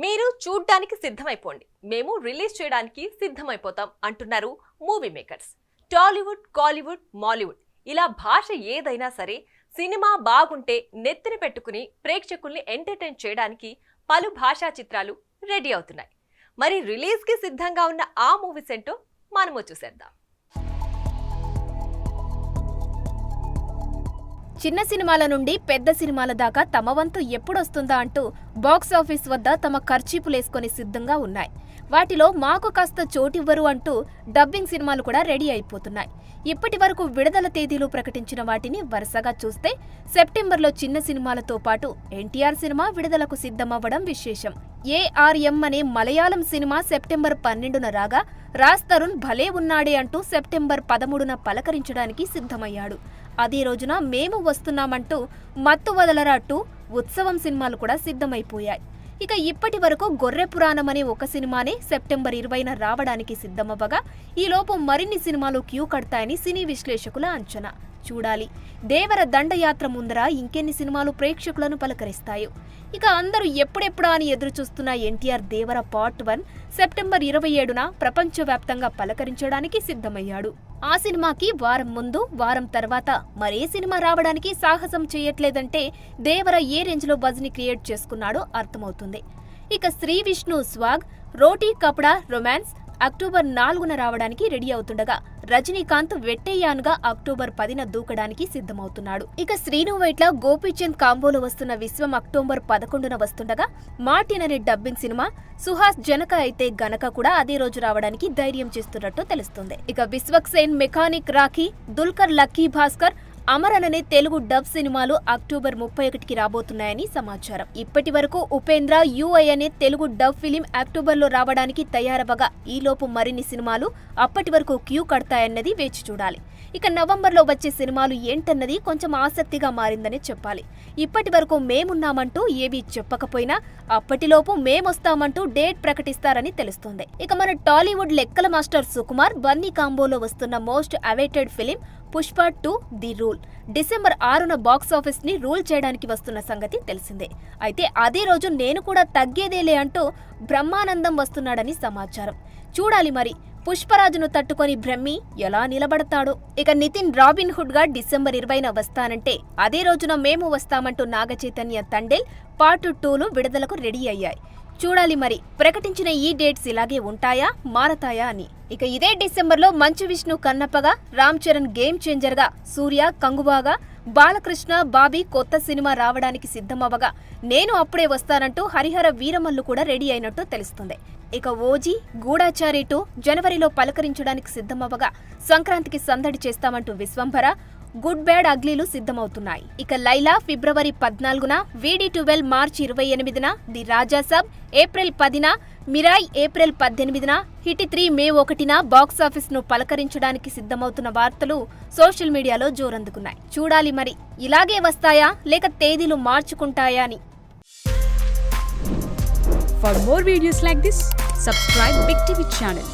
మీరు చూడ్డానికి సిద్ధమైపోండి, మేము రిలీజ్ చేయడానికి సిద్ధమైపోతాం అంటున్నారు మూవీ మేకర్స్. టాలీవుడ్, కాలీవుడ్, మాలీవుడ్ ఇలా భాష ఏదైనా సరే సినిమా బాగుంటే నెత్తిన పెట్టుకుని ప్రేక్షకుల్ని ఎంటర్టైన్ చేయడానికి పలు భాషా చిత్రాలు రెడీ అవుతున్నాయి. మరి రిలీజ్కి సిద్ధంగా ఉన్న ఆ మూవీస్ ఏంటో మనము చూసేద్దాం. చిన్న సినిమాల నుండి పెద్ద సినిమాల దాకా తమ వంతు ఎప్పుడొస్తుందా అంటూ బాక్సాఫీస్ వద్ద తమ ఖర్చీపులేసుకొని సిద్ధంగా ఉన్నాయి. వాటిలో మాకు కాస్త చోటివ్వరు అంటూ డబ్బింగ్ సినిమాలు కూడా రెడీ అయిపోతున్నాయి. ఇప్పటి వరకు విడుదల తేదీలు ప్రకటించిన వాటిని వరుసగా చూస్తే సెప్టెంబర్లో చిన్న సినిమాలతో పాటు ఎన్టీఆర్ సినిమా విడుదలకు సిద్ధమవ్వడం విశేషం. ఏఆర్ఎం అనే మలయాళం సినిమా సెప్టెంబర్ 12న రాగా, రాజ్ తరుణ్ భలే ఉన్నాడే అంటూ సెప్టెంబర్ 13న పలకరించడానికి సిద్ధమయ్యాడు. అదే రోజున మేము వస్తున్నామంటూ మత్తు వదలరా 2, ఉత్సవం సినిమాలు కూడా సిద్ధమైపోయాయి. ఇక ఇప్పటి వరకు గొర్రె పురాణం అనే ఒక సినిమానే సెప్టెంబర్ 20న రావడానికి సిద్ధమవ్వగా, ఈలోపు మరిన్ని సినిమాలు క్యూ కడతాయని సినీ విశ్లేషకుల అంచనా. చూడాలి దేవర దండయాత్ర ముందర ఇంకెన్ని సినిమాలు ప్రేక్షకులను పలకరిస్తాయో. ఇక అందరూ ఎప్పుడెప్పుడా అని ఎదురుచూస్తున్న ఎన్టీఆర్ దేవర పార్ట్ 1 సెప్టెంబర్ 27న ప్రపంచవ్యాప్తంగా పలకరించడానికి సిద్ధమయ్యాడు. ఆ సినిమాకి వారం ముందు, వారం తర్వాత మరే సినిమా రావడానికి సాహసం చేయట్లేదంటే దేవర ఏ రేంజ్లో బజ్ని క్రియేట్ చేసుకున్నాడో అర్థమవుతుంది. ఇక శ్రీ విష్ణు స్వాగ్, రోటీ కపడా రొమాన్స్ అక్టోబర్ 4న రావడానికి రెడీ అవుతుండగా, రజనీకాంత్ వెట్టయ్యాన్గా అక్టోబర్ 10న దూకడానికి సిద్ధమవుతున్నాడు. ఇక శ్రీను వైట్ల, గోపీచంద్ కాంబోలో వస్తున్న విశ్వం అక్టోబర్ 11న వస్తుండగా, మార్టిన్ అనే డబ్బింగ్ సినిమా, సుహాస్ జనక అయితే గనక కూడా అదే రోజు రావడానికి ధైర్యం చేస్తున్నట్టు తెలుస్తుంది. ఇక విశ్వక్సేన్ మెకానిక్ రాఖీ, దుల్కర్ లక్కీ భాస్కర్, అమరన్ అనే తెలుగు డబ్ సినిమాలు అక్టోబర్ 31కి రాబోతున్నాయని సమాచారం. ఇప్పటి వరకు ఉపేంద్ర యుఐ అనే తెలుగు డబ్ ఫిలిం అక్టోబర్లో రావడానికి తయారవగా, ఈలోపు మరిన్ని సినిమాలు అప్పటి వరకు క్యూ కడతాయన్నది వేచి చూడాలి. ఇక నవంబర్లో వచ్చే సినిమాలు ఏంటన్నది కొంచెం ఆసక్తిగా మారిందని చెప్పాలి. ఇప్పటి వరకు మేమున్నామంటూ ఏవీ చెప్పకపోయినా అప్పటిలోపు మేమొస్తామంటూ డేట్ ప్రకటిస్తారని తెలుస్తోంది. ఇక మన టాలీవుడ్ లెక్కల మాస్టర్ సుకుమార్, బన్నీ కాంబోలో వస్తున్న most awaited film Pushpa 2 the rule December 6న బాక్సాఫీస్ ని రూల్ చేయడానికి వస్తున్న సంగతి తెలిసిందే. అయితే అదే రోజు నేను కూడా తగ్గేదేలే అంటూ బ్రహ్మానందం వస్తున్నాడని సమాచారం. చూడాలి మరి పుష్పరాజును తట్టుకొని బ్రహ్మి ఎలా నిలబడతాడో. ఇక నితిన్ రాబిన్ హుడ్ గా డిసెంబర్ 20న వస్తానంటే అదే రోజున మేము వస్తామంటూ నాగచైతన్య తండేల్ పార్ట్ 2లు విడుదలకు రెడీ అయ్యాయి. చూడాలి మరి ప్రకటించిన ఈ డేట్స్ ఇలాగే ఉంటాయా, మారతాయా అని. ఇక ఇదే డిసెంబర్లో మంచు విష్ణు కన్నప్పగా, రామ్ చరణ్ గేమ్ చేంజర్గా, సూర్య కంగుబాగా, బాలకృష్ణ బాబీ కొత్త సినిమా రావడానికి సిద్ధమవ్వగా, నేను అప్పుడే వస్తానంటూ హరిహర వీరమల్లు కూడా రెడీ అయినట్టు తెలుస్తుంది. ఇక ఓజీ, గూఢాచారి 2 జనవరిలో పలకరించడానికి సిద్ధమవ్వగా, సంక్రాంతికి సందడి చేస్తామంటూ విశ్వంభర, గుడ్ బ్యాడ్ అగ్లీలు సిద్ధమవుతున్నాయి. ఇక లైలా ఫిబ్రవరి 14న, VD12 మార్చి 28న, ది రాజాసాబ్ ఏప్రిల్ 10న, మిరాయ్ ఏప్రిల్ 18న, హిట్ 3 మే 1న బాక్సాఫీస్ ను పలకరించడానికి సిద్ధమవుతున్న వార్తలు సోషల్ మీడియాలో జోరందుకున్నాయి. చూడాలి మరి ఇలాగే వస్తాయా లేక తేదీలు మార్చుకుంటాయా అని. For more videos like this, subscribe Big TV channel.